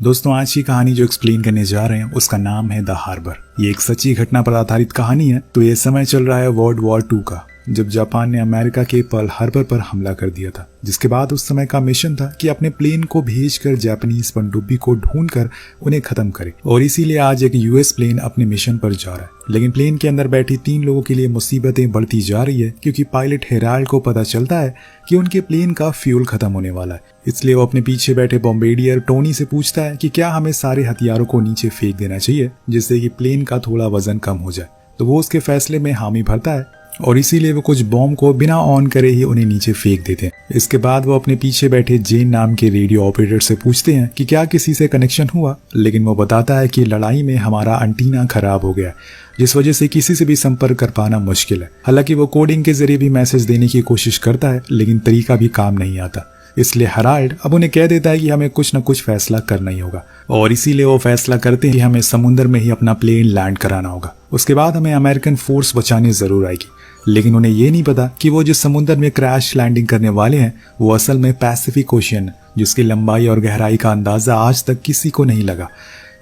दोस्तों आज की कहानी जो एक्सप्लेन करने जा रहे हैं उसका नाम है द हार्बर। ये एक सच्ची घटना पर आधारित कहानी है। तो ये समय चल रहा है वर्ल्ड वॉर 2 का, जब जापान ने अमेरिका के पर्ल हार्बर पर हमला कर दिया था, जिसके बाद उस समय का मिशन था कि अपने प्लेन को भेजकर जापानीज पनडुब्बी को ढूंढकर उन्हें खत्म करे। और इसीलिए आज एक यूएस प्लेन अपने मिशन पर जा रहा है। लेकिन प्लेन के अंदर बैठी 3 लोगों के लिए मुसीबतें बढ़ती जा रही है, क्योंकि पायलट हेराल्ड को पता चलता है कि उनके प्लेन का फ्यूल खत्म होने वाला है। इसलिए वो अपने पीछे बैठे बॉम्बेडियर टोनी से पूछता है कि क्या हमें सारे हथियारों को नीचे फेंक देना चाहिए, जिससे कि प्लेन का थोड़ा वजन कम हो जाए। तो वो उसके फैसले में हामी भरता है और इसीलिए वो कुछ बॉम्ब को बिना ऑन करे ही उन्हें नीचे फेंक देते हैं। इसके बाद वो अपने पीछे बैठे जेन नाम के रेडियो ऑपरेटर से पूछते हैं कि क्या किसी से कनेक्शन हुआ, लेकिन वो बताता है कि लड़ाई में हमारा एंटीना खराब हो गया, जिस वजह से किसी से भी संपर्क कर पाना मुश्किल है। हालांकि वो कोडिंग के जरिए भी मैसेज देने की कोशिश करता है, लेकिन तरीका भी काम नहीं आता। इसलिए हेराल्ड अब उन्हें कह देता है कि हमें कुछ न कुछ फैसला करना ही होगा, और इसीलिए वो फैसला करते हैं कि हमें समुद्र में ही अपना प्लेन लैंड कराना होगा। उसके बाद हमें अमेरिकन फोर्स बचाने जरूर आएगी, लेकिन उन्हें ये नहीं पता कि वो जिस समुद्र में क्रैश लैंडिंग करने वाले हैं वो असल में पैसिफिक ओशियन है, जिसकी लंबाई और गहराई का अंदाजा आज तक किसी को नहीं लगा।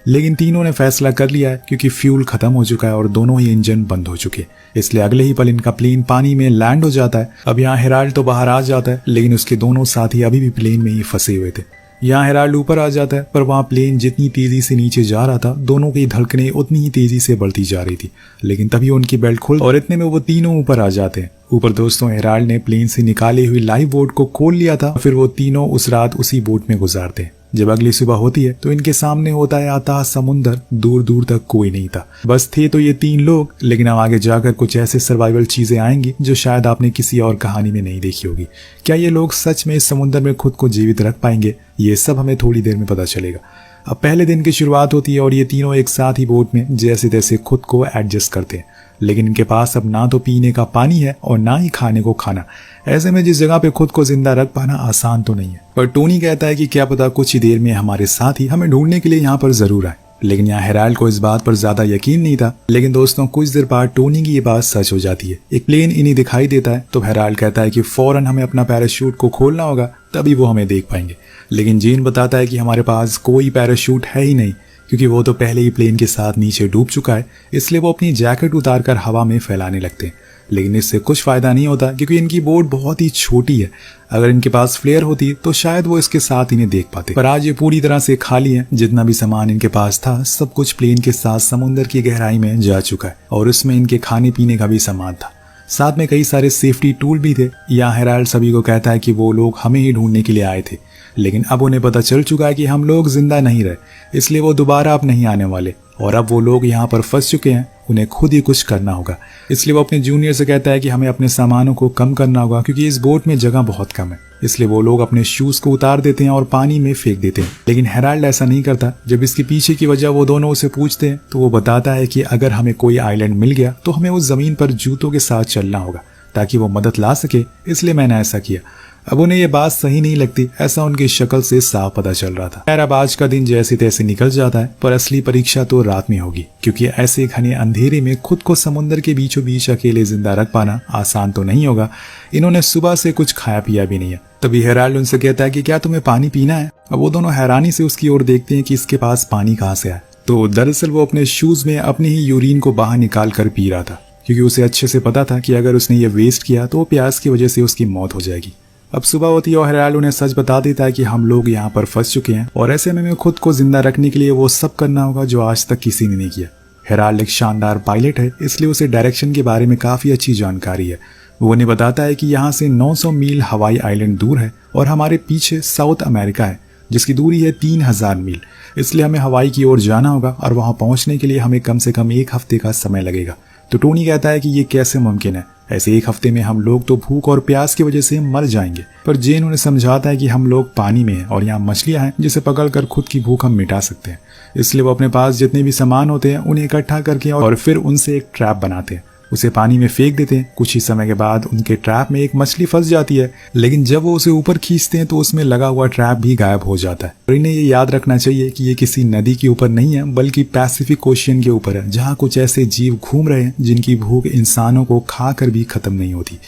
लेकिन तीनों ने फैसला कर लिया है, क्योंकि फ्यूल खत्म हो चुका है और दोनों ही इंजन बंद हो चुके हैं। इसलिए अगले ही पल इनका प्लेन पानी में लैंड हो जाता है। अब यहाँ हेराल्ड तो बाहर आ जाता है, लेकिन उसके दोनों साथी अभी भी प्लेन में ही फंसे हुए थे। यहाँ हेराल्ड ऊपर आ जाता है, पर वहाँ प्लेन जितनी तेजी से नीचे जा रहा था, दोनों की धड़कनें उतनी ही तेजी से बढ़ती जा रही थी। लेकिन तभी उनकी बेल्ट खुल और इतने में वो तीनों ऊपर आ जाते हैं। ऊपर दोस्तों हेराल्ड ने प्लेन से निकाली हुई लाइफ बोट को खोल लिया था, फिर वो तीनों उस रात उसी बोट में गुजारते हैं। जब अगली सुबह होती है तो इनके सामने होता है अथाह समुंदर। दूर दूर तक कोई नहीं था, बस थे तो ये 3 लोग। लेकिन अब आगे जाकर कुछ ऐसे सर्वाइवल चीजें आएंगी जो शायद आपने किसी और कहानी में नहीं देखी होगी। क्या ये लोग सच में इस समुंदर में खुद को जीवित रख पाएंगे, ये सब हमें थोड़ी देर में पता चलेगा। अब पहले दिन की शुरुआत होती है और ये तीनों एक साथ ही बोट में जैसे तैसे खुद को एडजस्ट करते हैं। लेकिन इनके पास अब ना तो पीने का पानी है और ना ही खाने को खाना। ऐसे में जिस जगह पे खुद को जिंदा रख पाना आसान तो नहीं है। पर टोनी कहता है कि क्या पता कुछ ही देर में हमारे साथ ही हमें ढूंढने के लिए यहाँ पर जरूर आए। लेकिन यहाँ हेराल्ड को इस बात पर ज्यादा यकीन नहीं था। लेकिन दोस्तों कुछ देर बाद टोनी की ये बात सच हो जाती है। एक प्लेन इन्हें दिखाई देता है तो हेराल्ड कहता है कि फौरन हमें अपना पैराशूट को खोलना होगा, तभी वो हमें देख पाएंगे। लेकिन जेन बताता है कि हमारे पास कोई पैराशूट है ही नहीं, क्योंकि वो तो पहले ही प्लेन के साथ नीचे डूब चुका है। इसलिए वो अपनी जैकेट उतारकर हवा में फैलाने लगते हैं। लेकिन इससे कुछ फायदा नहीं होता, क्योंकि इनकी बोट बहुत ही छोटी है। अगर इनके पास फ्लेयर होती तो शायद वो इसके साथ इन्हें देख पाते, पर आज ये पूरी तरह से खाली है। जितना भी सामान इनके पास था सब कुछ प्लेन के साथ समुद्र की गहराई में जा चुका है, और उसमें इनके खाने पीने का भी सामान था। साथ में कई सारे सेफ्टी टूल भी थे। यहाँ हेराल्ड सभी को कहता है कि वो लोग हमें ही ढूंढने के लिए आए थे, लेकिन अब उन्हें पता चल चुका है कि हम लोग जिंदा नहीं रहे, इसलिए वो दोबारा अब नहीं आने वाले। और अब वो लोग यहाँ पर फंस चुके हैं, उन्हें खुद ही कुछ करना होगा। इसलिए वो अपने जूनियर से कहता है कि हमें अपने सामानों को कम करना होगा, क्योंकि इस बोट में जगह बहुत कम है। इसलिए वो लोग अपने शूज को उतार देते हैं और पानी में फेंक देते हैं। लेकिन हेराल्ड ऐसा नहीं करता। जब इसके पीछे की वजह वो दोनों उसे पूछते हैं तो वो बताता है कि अगर हमें कोई आइलैंड मिल गया तो हमें उस जमीन पर जूतों के साथ चलना होगा, ताकि वो मदद ला सके। इसलिए मैंने ऐसा किया। अब उन्हें ये बात सही नहीं लगती, ऐसा उनकी शक्ल से साफ पता चल रहा था। खैर अब आज का दिन जैसे तैसे निकल जाता है, पर असली परीक्षा तो रात में होगी, क्योंकि ऐसे घने अंधेरे में खुद को समुद्र के बीचों बीच अकेले जिंदा रख पाना आसान तो नहीं होगा। इन्होंने सुबह से कुछ खाया पिया भी नहीं है। तभी हेराल्ड उनसे कहता है कि क्या तुम्हें पानी पीना है। अब वो दोनों हैरानी से उसकी ओर देखते हैं कि इसके पास पानी कहाँ से आया। तो दरअसल वो अपने शूज में अपनी ही यूरिन को बाहर निकाल कर पी रहा था, क्योंकि उसे अच्छे से पता था कि अगर उसने ये वेस्ट किया तो प्यास की वजह से उसकी मौत हो जाएगी। अब सुबह होती है और हेराल्ड उन्हें सच बता देता है कि हम लोग यहाँ पर फंस चुके हैं, और ऐसे में खुद को जिंदा रखने के लिए वो सब करना होगा जो आज तक किसी ने नहीं किया। हेराल्ड एक शानदार पायलट है, इसलिए उसे डायरेक्शन के बारे में काफी अच्छी जानकारी है। वो उन्हें बताता है कि यहाँ से 900 मील हवाई आइलैंड दूर है और हमारे पीछे साउथ अमेरिका है, जिसकी दूरी है 3000 मील। इसलिए हमें हवाई की ओर जाना होगा और वहां पहुंचने के लिए हमें कम से कम 1 हफ्ते का समय लगेगा। तो टोनी कहता है कि ये कैसे मुमकिन है, ऐसे 1 हफ्ते में हम लोग तो भूख और प्यास की वजह से मर जाएंगे। पर जेन उन्हें समझाता है कि हम लोग पानी में हैं और यहाँ मछलियां हैं जिसे पकड़कर खुद की भूख हम मिटा सकते हैं। इसलिए वो अपने पास जितने भी सामान होते हैं उन्हें इकट्ठा करके और फिर उनसे एक ट्रैप बनाते हैं, उसे पानी में फेंक देते हैं। कुछ ही समय के बाद उनके ट्रैप में एक मछली फंस जाती है, लेकिन जब वो उसे ऊपर खींचते हैं तो उसमें लगा हुआ ट्रैप भी गायब हो जाता है। और इन्हें ये याद रखना चाहिए कि ये किसी नदी के ऊपर नहीं है, बल्कि पैसिफिक ओशियन के ऊपर है, जहाँ कुछ ऐसे जीव घूम रहे हैं जिनकी भूख इंसानों को खाकर भी खत्म नहीं होती।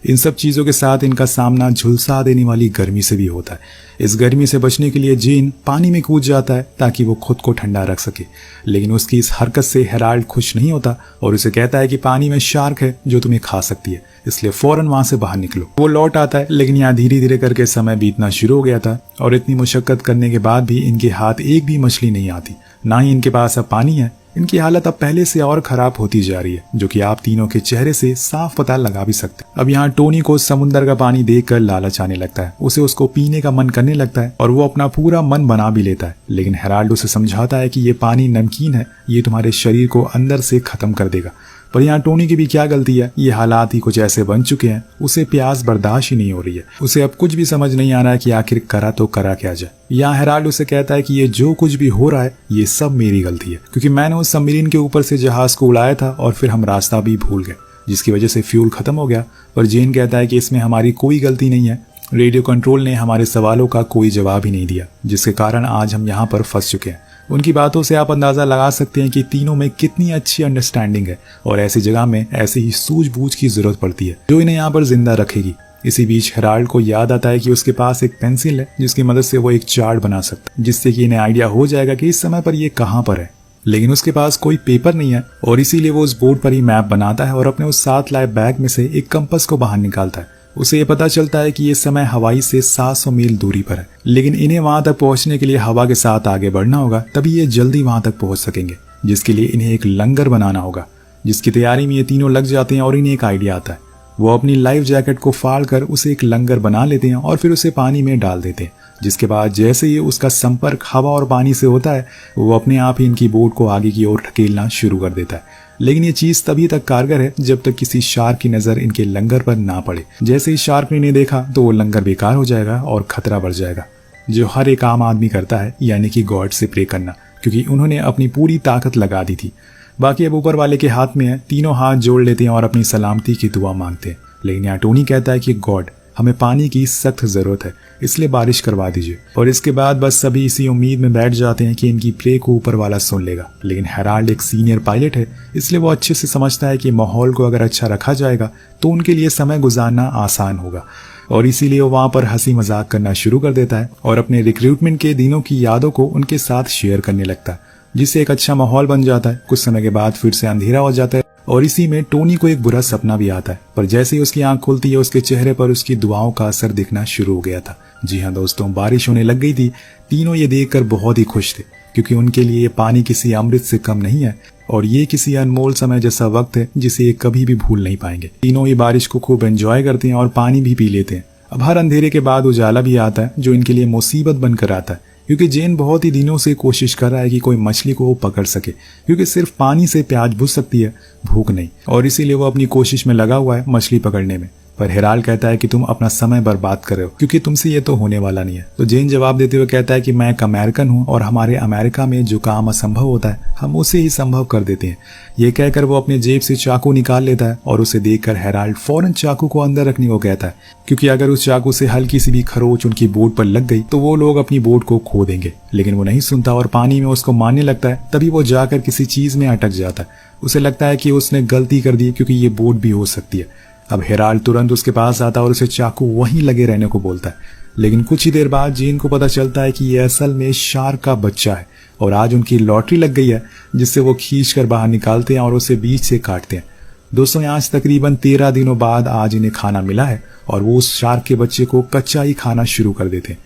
इन सब चीज़ों के साथ इनका सामना झुलसा देने वाली गर्मी से भी होता है। इस गर्मी से बचने के लिए जेन पानी में कूद जाता है ताकि वो खुद को ठंडा रख सके, लेकिन उसकी इस हरकत से हेराल्ड खुश नहीं होता और उसे कहता है कि पानी में शार्क है जो तुम्हें खा सकती है, इसलिए फौरन वहां से बाहर निकलो। वो लौट आता है, लेकिन यहाँ धीरे धीरे करके समय बीतना शुरू हो गया था और इतनी मुशक्कत करने के बाद भी इनके हाथ एक भी मछली नहीं आती, ना ही इनके पास अब पानी है। इनकी हालत अब पहले से और खराब होती जा रही है, जो कि आप तीनों के चेहरे से साफ पता लगा भी सकते हैं। अब यहाँ टोनी को समुद्र का पानी देखकर लालच आने लगता है, उसे उसको पीने का मन करने लगता है और वो अपना पूरा मन बना भी लेता है, लेकिन हेराल्ड उसे समझाता है कि ये पानी नमकीन है, ये तुम्हारे शरीर को अंदर से खत्म कर देगा। पर यहाँ टोनी की भी क्या गलती है, ये हालात ही कुछ ऐसे बन चुके हैं, उसे प्यास बर्दाश्त ही नहीं हो रही है। उसे अब कुछ भी समझ नहीं आ रहा है कि आखिर करा तो करा क्या जाए। यहाँ हेराल्ड उसे कहता है कि ये जो कुछ भी हो रहा है ये सब मेरी गलती है, क्योंकि मैंने उस सबमरीन के ऊपर से जहाज को उड़ाया था और फिर हम रास्ता भी भूल गए, जिसकी वजह से फ्यूल खत्म हो गया। पर जेन कहता है कि इसमें हमारी कोई गलती नहीं है, रेडियो कंट्रोल ने हमारे सवालों का कोई जवाब ही नहीं दिया, जिसके कारण आज हम यहाँ पर फंस चुके हैं। उनकी बातों से आप अंदाजा लगा सकते हैं कि तीनों में कितनी अच्छी अंडरस्टैंडिंग है और ऐसी जगह में ऐसी ही सूझबूझ की जरूरत पड़ती है जो इन्हें यहाँ पर जिंदा रखेगी। इसी बीच हेराल्ड को याद आता है कि उसके पास एक पेंसिल है जिसकी मदद से वो एक चार्ट बना सकता है, जिससे कि इन्हें आइडिया हो जाएगा कि इस समय पर ये कहाँ पर है। लेकिन उसके पास कोई पेपर नहीं है और इसीलिए वो उस बोर्ड पर ही मैप बनाता है और अपने उस साथ लाए बैग में से एक कंपास को बाहर निकालता है। उसे ये पता चलता है कि ये समय हवाई से 700 मील दूरी पर है, लेकिन इन्हें वहां तक पहुंचने के लिए हवा के साथ आगे बढ़ना होगा, तभी ये जल्दी वहां तक पहुंच सकेंगे, जिसके लिए इन्हें एक लंगर बनाना होगा। जिसकी तैयारी में ये तीनों लग जाते हैं और इन्हें एक आइडिया आता है। वो अपनी लाइफ जैकेट को फाड़ कर उसे एक लंगर बना लेते हैं और फिर उसे पानी में डाल देते हैं, जिसके बाद जैसे ही उसका संपर्क हवा और पानी से होता है वो अपने आप ही इनकी बोट को आगे की ओर ढकेलना शुरू कर देता है। लेकिन ये चीज तभी तक कारगर है जब तक किसी शार्क की नजर इनके लंगर पर ना पड़े। जैसे ही शार्क ने इन्हें देखा तो वो लंगर बेकार हो जाएगा और खतरा बढ़ जाएगा, जो हर एक आम आदमी करता है, यानी कि गॉड से प्रे करना, क्योंकि उन्होंने अपनी पूरी ताकत लगा दी थी। बाकी अब ऊपर वाले के हाथ में है, तीनों हाथ जोड़ लेते हैं और अपनी सलामती की दुआ मांगते हैं। लेकिन यहाँ टोनी कहता है कि गॉड, हमें पानी की सख्त जरूरत है, इसलिए बारिश करवा दीजिए। और इसके बाद बस सभी इसी उम्मीद में बैठ जाते हैं कि इनकी प्रे को ऊपर वाला सुन लेगा। लेकिन हेराल्ड एक सीनियर पायलट है, इसलिए वो अच्छे से समझता है कि माहौल को अगर अच्छा रखा जाएगा तो उनके लिए समय गुजारना आसान होगा, और इसीलिए वो वहां पर हंसी मजाक करना शुरू कर देता है और अपने रिक्रूटमेंट के दिनों की यादों को उनके साथ शेयर करने लगता है, जिससे एक अच्छा माहौल बन जाता है। कुछ समय के बाद फिर से अंधेरा हो जाता है और इसी में टोनी को एक बुरा सपना भी आता है, पर जैसे ही उसकी आंख खुलती है उसके चेहरे पर उसकी दुआओं का असर दिखना शुरू हो गया था। जी हाँ दोस्तों, बारिश होने लग गई थी। तीनों ये देखकर बहुत ही खुश थे, क्योंकि उनके लिए ये पानी किसी अमृत से कम नहीं है और ये किसी अनमोल समय जैसा वक्त है जिसे ये कभी भी भूल नहीं पाएंगे। तीनों ये बारिश को खूब एंजॉय करते हैं और पानी भी पी लेते हैं। अब हर अंधेरे के बाद उजाला भी आता है, जो इनके लिए मुसीबत बनकर आता है, क्योंकि जेन बहुत ही दिनों से कोशिश कर रहा है कि कोई मछली को वो पकड़ सके, क्योंकि सिर्फ पानी से प्यास बुझ सकती है, भूख नहीं, और इसीलिए वो अपनी कोशिश में लगा हुआ है मछली पकड़ने में। पर हेराल्ड कहता है कि तुम अपना समय बर्बाद कर रहे हो, क्योंकि तुमसे ये तो होने वाला नहीं है। तो जेन जवाब देते हुए कहता है कि मैं एक अमेरिकन हूँ और हमारे अमेरिका में जो काम असंभव होता है हम उसे ही संभव कर देते हैं। ये कहकर वो अपने जेब से चाकू निकाल लेता है और उसे देखकर हेराल्ड फौरन चाकू को अंदर रखने को कहता है, क्योंकि अगर उस चाकू से हल्की सी भी खरोच उनकी बोट पर लग गई तो वो लोग अपनी बोट को खो देंगे। लेकिन वो नहीं सुनता और पानी में उसको मारने लगता है। तभी वो जाकर किसी चीज में अटक जाता है। उसे लगता है कि उसने गलती कर दी, क्योंकि ये बोट भी हो सकती है। अब हेराल्ड तुरंत उसके पास आता और उसे चाकू वहीं लगे रहने को बोलता है। लेकिन कुछ ही देर बाद जेन को पता चलता है कि ये असल में शार्क का बच्चा है और आज उनकी लॉटरी लग गई है, जिससे वो खींचकर बाहर निकालते हैं और उसे बीच से काटते हैं। दोस्तों, आज तकरीबन 13 दिनों बाद आज इन्हें खाना मिला है और वो उस शार्क के बच्चे को कच्चा ही खाना शुरू कर देते हैं,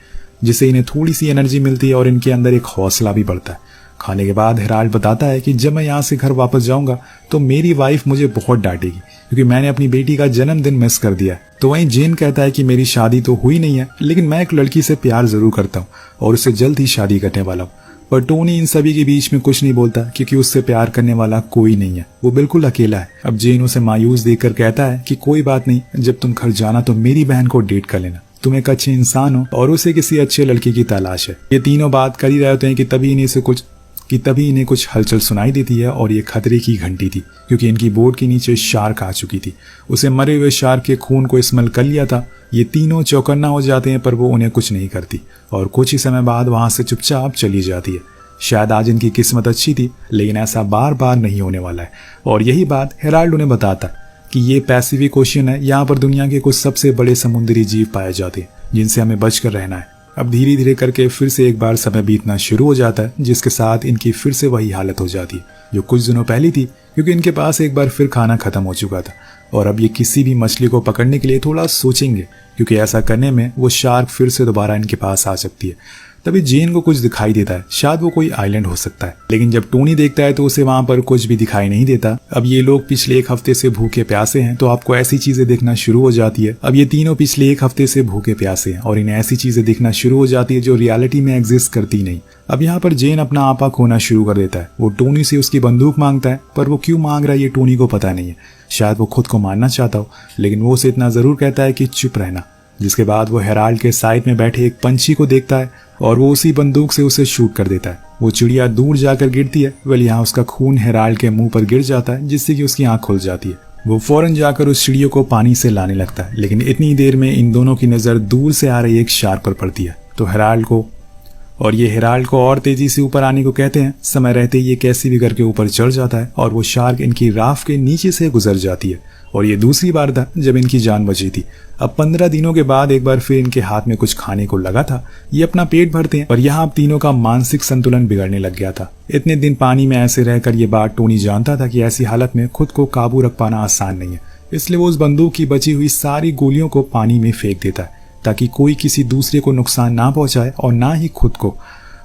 जिससे इन्हें थोड़ी सी एनर्जी मिलती है और इनके अंदर एक हौसला भी बढ़ता है। खाने के बाद हेराल्ड बताता है कि जब मैं यहाँ से घर वापस जाऊंगा तो मेरी वाइफ मुझे बहुत डांटेगी, क्योंकि मैंने अपनी बेटी का जन्मदिन मिस कर दिया। तो वहीं जेन कहता है कि मेरी शादी तो हुई नहीं है, लेकिन मैं एक लड़की से प्यार जरूर करता हूँ और उससे जल्द ही शादी करने वाला हूँ। पर टोनी इन सभी के बीच में कुछ नहीं बोलता, क्योंकि उससे प्यार करने वाला कोई नहीं है, वो बिल्कुल अकेला है। अब जेन उसे मायूस देखकर कहता है कि कोई बात नहीं, जब तुम घर जाना तो मेरी बहन को डेट कर लेना, तुम एक अच्छे इंसान हो और उसे किसी अच्छे लड़के की तलाश है। ये तीनों बात कर ही रहे होते हैं कि तभी इन्हें कुछ हलचल सुनाई देती है और ये खतरे की घंटी थी, क्योंकि इनकी बोट के नीचे शार्क आ चुकी थी। उसे मरे हुए शार्क के खून को स्मेल कर लिया था। ये तीनों चौकन्ना हो जाते हैं, पर वो उन्हें कुछ नहीं करती और कुछ ही समय बाद वहां से चुपचाप चली जाती है। शायद आज इनकी किस्मत अच्छी थी, लेकिन ऐसा बार बार नहीं होने वाला है। और यही बात हेराल्ड उन्हें बताता है कि ये पैसिफिक ओशियन है, यहाँ पर दुनिया के कुछ सबसे बड़े समुद्री जीव पाए जाते हैं जिनसे हमें बचकर रहना है। अब धीरे धीरे करके फिर से एक बार समय बीतना शुरू हो जाता है, जिसके साथ इनकी फिर से वही हालत हो जाती है जो कुछ दिनों पहले थी, क्योंकि इनके पास एक बार फिर खाना खत्म हो चुका था और अब ये किसी भी मछली को पकड़ने के लिए थोड़ा सोचेंगे, क्योंकि ऐसा करने में वो शार्क फिर से दोबारा इनके पास आ सकती है। तभी जेन को कुछ दिखाई देता है, शायद वो कोई आइलैंड हो सकता है, लेकिन जब टोनी देखता है तो उसे वहां पर कुछ भी दिखाई नहीं देता। अब ये लोग पिछले 1 हफ्ते से भूखे प्यासे हैं, तो आपको ऐसी चीजें देखना शुरू हो जाती है। अब ये तीनों पिछले 1 हफ्ते से भूखे प्यासे हैं और इन्हें ऐसी चीजें देखना शुरू हो जाती है जो रियलिटी में एग्जिस्ट करती नहीं। अब यहाँ पर जेन अपना आपा खोना शुरू कर देता है। वो टोनी से उसकी बंदूक मांगता है, पर वो क्यों मांग रहा है ये टोनी को पता नहीं है। शायद वो खुद को मारना चाहता हो, लेकिन वो उसे इतना जरूर कहता है कि चुप रहना। जिसके बाद वो हेराल्ड के साइड में बैठे एक पंछी को देखता है और वो उसी बंदूक से उसे शूट कर देता है। वो चिड़िया दूर जाकर गिरती है। वेल यहाँ उसका खून हेराल्ड के मुंह पर गिर जाता है, जिससे कि उसकी आंख खुल जाती है। वो फौरन जाकर उस चिड़िया को पानी से लाने लगता है, लेकिन इतनी देर में इन दोनों की नजर दूर से आ रही एक शार्क पर पड़ती है। तो हेराल्ड को और तेजी से ऊपर आने को कहते हैं। समय रहते ही ये कैसी भी करके ऊपर चढ़ जाता है और वो शार्क इनकी राफ्ट के नीचे से गुजर जाती है। और ये दूसरी बार था जब इनकी जान बची थी। अब 15 दिनों के बाद एक बार फिर इनके हाथ में कुछ खाने को लगा था। ये अपना पेट भरते हैं और यहाँ अब तीनों का मानसिक संतुलन बिगड़ने लग गया था। इतने दिन पानी में ऐसे रहकर ये बात टोनी जानता था कि ऐसी हालत में खुद को काबू रख पाना आसान नहीं है, इसलिए वो उस बंदूक की बची हुई सारी गोलियों को पानी में फेंक देता है ताकि कोई किसी दूसरे को नुकसान ना पहुंचाए और ना ही खुद को।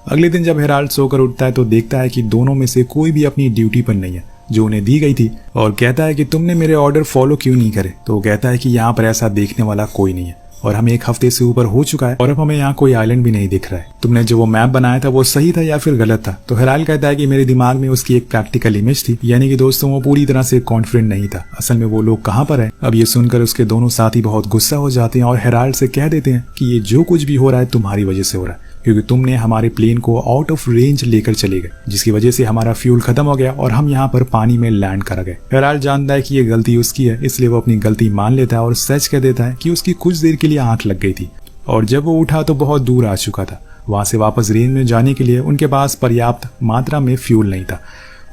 अगले दिन जब हेराल्ड सोकर उठता है तो देखता है कि दोनों में से कोई भी अपनी ड्यूटी पर नहीं है जो उन्हें दी गई थी, और कहता है कि तुमने मेरे ऑर्डर फॉलो क्यों नहीं करे। तो वो कहता है कि यहाँ पर ऐसा देखने वाला कोई नहीं है और हमें 1 हफ्ते से ऊपर हो चुका है और अब हमें यहाँ कोई आइलैंड भी नहीं दिख रहा है। तुमने जो वो मैप बनाया था वो सही था या फिर गलत था। तो हेराल्ड कहता है कि मेरे दिमाग में उसकी एक प्रैक्टिकल इमेज थी, यानी कि दोस्तों वो पूरी तरह से कॉन्फिडेंट नहीं था असल में वो लोग कहाँ पर है। अब ये सुनकर उसके दोनों साथी बहुत गुस्सा हो जाते हैं और हेराल्ड से कह देते हैं कि ये जो कुछ भी हो रहा है तुम्हारी वजह से हो रहा है, क्योंकि तुमने हमारे प्लेन को आउट ऑफ रेंज लेकर चले गए, जिसकी वजह से हमारा फ्यूल खत्म हो गया और हम यहाँ पर पानी में लैंड कर गए। हेराल्ड जानता है कि ये गलती उसकी है, इसलिए वो अपनी गलती मान लेता है और सच कह देता है कि उसकी कुछ देर के लिए आंख लग गई थी और जब वो उठा तो बहुत दूर आ चुका था। वहां से वापस रेंज में जाने के लिए उनके पास पर्याप्त मात्रा में फ्यूल नहीं था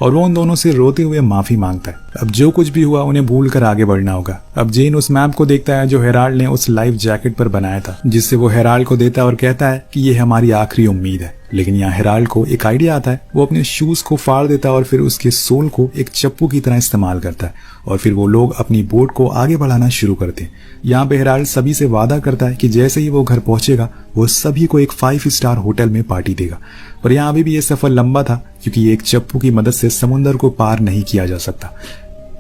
और वो उन दोनों से रोते हुए माफी मांगता है। अब जो कुछ भी हुआ उन्हें भूल कर आगे बढ़ना होगा। अब जेन उस मैप को देखता है जो हेराल्ड ने उस लाइफ जैकेट पर बनाया था, जिससे वो हेराल्ड को देता है और कहता है कि ये हमारी आखिरी उम्मीद है। लेकिन यहाँ हेराल्ड को एक आइडिया आता है। वो अपने शूज को फाड़ देता है और फिर उसके सोल को एक चप्पू की तरह इस्तेमाल करता है और फिर वो लोग अपनी बोट को आगे बढ़ाना शुरू करते हैं। यहाँ पे हेराल्ड सभी से वादा करता है कि जैसे ही वो घर पहुंचेगा वो सभी को एक 5 स्टार होटल में पार्टी देगा। पर यहाँ अभी भी ये सफर लंबा था, क्योंकि ये एक चप्पू की मदद से समुद्र को पार नहीं किया जा सकता।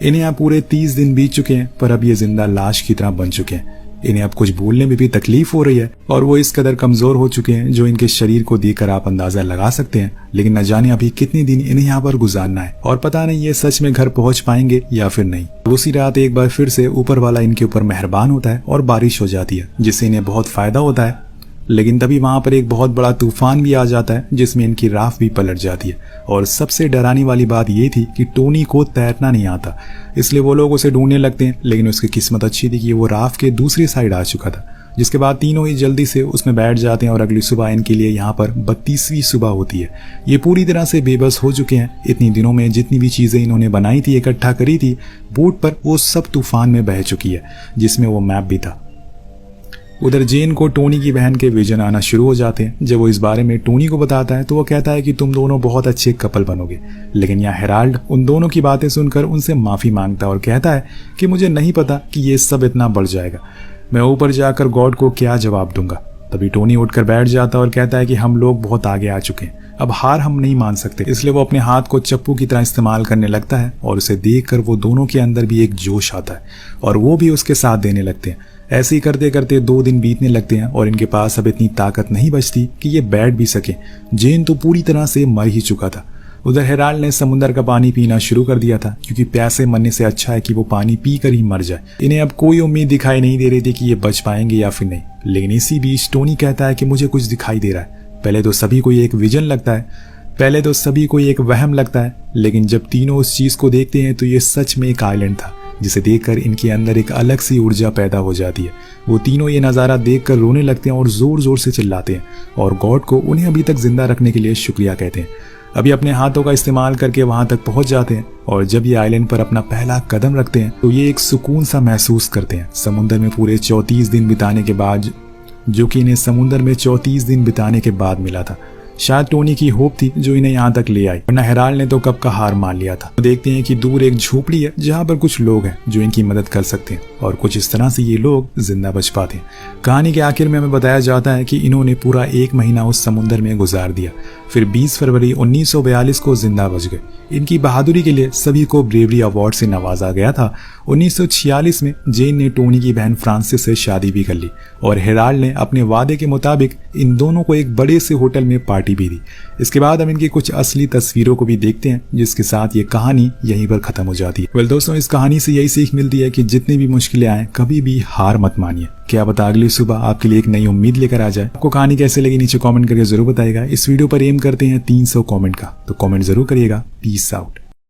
इन्हें यहाँ पूरे 30 दिन बीत चुके हैं, पर अब ये जिंदा लाश की तरह बन चुके हैं। इन्हें अब कुछ बोलने में भी तकलीफ हो रही है और वो इस कदर कमजोर हो चुके हैं जो इनके शरीर को देखकर आप अंदाजा लगा सकते हैं। लेकिन न जाने अभी कितने दिन इन्हें यहाँ पर गुजारना है और पता नहीं ये सच में घर पहुंच पाएंगे या फिर नहीं। उसी रात एक बार फिर से ऊपर वाला इनके ऊपर मेहरबान होता है और बारिश हो जाती है, जिससे इन्हें बहुत फायदा होता है। लेकिन तभी वहां पर एक बहुत बड़ा तूफान भी आ जाता है, जिसमें इनकी राफ्ट भी पलट जाती है। और सबसे डराने वाली बात ये थी कि टोनी को तैरना नहीं आता, इसलिए वो लोग उसे ढूंढने लगते हैं। लेकिन उसकी किस्मत अच्छी थी कि वो राफ्ट के दूसरी साइड आ चुका था, जिसके बाद तीनों ही जल्दी से उसमें बैठ जाते हैं और अगली सुबह इनके लिए यहाँ पर 32वीं सुबह होती है। ये पूरी तरह से बेबस हो चुके हैं। इतनी दिनों में जितनी भी चीजें इन्होंने बनाई थी, इकट्ठा करी थी बोट पर, वो सब तूफान में बह चुकी है, जिसमें वो मैप भी था। उधर जेन को टोनी की बहन के विजन आना शुरू हो जाते हैं। जब वो इस बारे में टोनी को बताता है तो वो कहता है कि तुम दोनों बहुत अच्छे कपल बनोगे। लेकिन यहाँ हेराल्ड उन दोनों की बातें सुनकर उनसे माफी मांगता है और कहता है कि मुझे नहीं पता कि ये सब इतना बढ़ जाएगा, मैं ऊपर जाकर गॉड को क्या जवाब दूंगा। तभी टोनी उठकर बैठ जाता है और कहता है कि हम लोग बहुत आगे आ चुके हैं, अब हार हम नहीं मान सकते। इसलिए वो अपने हाथ को चप्पू की तरह इस्तेमाल करने लगता है और उसे देखकर वो दोनों के अंदर भी एक जोश आता है और वो भी उसके साथ देने लगते हैं। ऐसे ही करते करते 2 दिन बीतने लगते हैं और इनके पास अब इतनी ताकत नहीं बचती कि ये बैठ भी सके। जेन तो पूरी तरह से मर ही चुका था। उधर हेराल्ड ने समुद्र का पानी पीना शुरू कर दिया था, क्योंकि प्यासे मरने से अच्छा है कि वो पानी पी कर ही मर जाए। इन्हें अब कोई उम्मीद दिखाई नहीं दे रही थी कि ये बच पाएंगे या फिर नहीं। लेकिन इसी बीच टोनी कहता है कि मुझे कुछ दिखाई दे रहा है। पहले तो सभी को ये एक विजन लगता है, पहले तो सभी को एक वहम लगता है, लेकिन जब तीनों उस चीज को देखते हैं तो ये सच में एक आइलैंड था, जिसे देखकर इनके अंदर एक अलग सी ऊर्जा पैदा हो जाती है। वो तीनों ये नज़ारा देखकर रोने लगते हैं और जोर जोर से चिल्लाते हैं और गॉड को उन्हें अभी तक जिंदा रखने के लिए शुक्रिया कहते हैं। अभी अपने हाथों का इस्तेमाल करके वहां तक पहुंच जाते हैं और जब ये आइलैंड पर अपना पहला कदम रखते हैं तो ये एक सुकून सा महसूस करते हैं समुद्र में पूरे 34 दिन बिताने के बाद, जो कि इन्हें समुद्र में 34 दिन बिताने के बाद मिला था। शायद टोनी की होप थी जो इन्हें यहाँ तक ले आई, वरना हेराल्ड ने तो कब का हार मान लिया था। तो देखते हैं कि दूर एक झोपड़ी है जहाँ पर कुछ लोग हैं जो इनकी मदद कर सकते हैं और कुछ इस तरह से ये लोग जिंदा बच पाते हैं। कहानी के आखिर में हमें बताया जाता है कि इन्होंने पूरा 1 महीना उस समुद्र में गुजार दिया, फिर 20 फरवरी 1942 को जिंदा बच गए। इनकी बहादुरी के लिए सभी को ब्रेवरी अवार्ड से नवाजा गया था। 1946 में जेन ने टोनी की बहन फ्रांसिस से शादी भी कर ली और हेराल्ड ने अपने वादे के मुताबिक इन दोनों को एक बड़े से होटल में पार्टी भी दी। इसके बाद हम इनकी कुछ असली तस्वीरों को भी देखते हैं, जिसके साथ ये कहानी यहीं पर खत्म हो जाती है। वेल दोस्तों, इस कहानी से यही सीख मिलती है कि जितनी भी मुश्किलें आए कभी भी हार मत मानिए। क्या पता अगली सुबह आपके लिए एक नई उम्मीद लेकर आ जाए। आपको कहानी कैसे लगी नीचे कमेंट करके जरूर बताइएगा। इस वीडियो पर एम करते हैं 300 कमेंट का, तो कमेंट जरूर करिएगा। Peace out.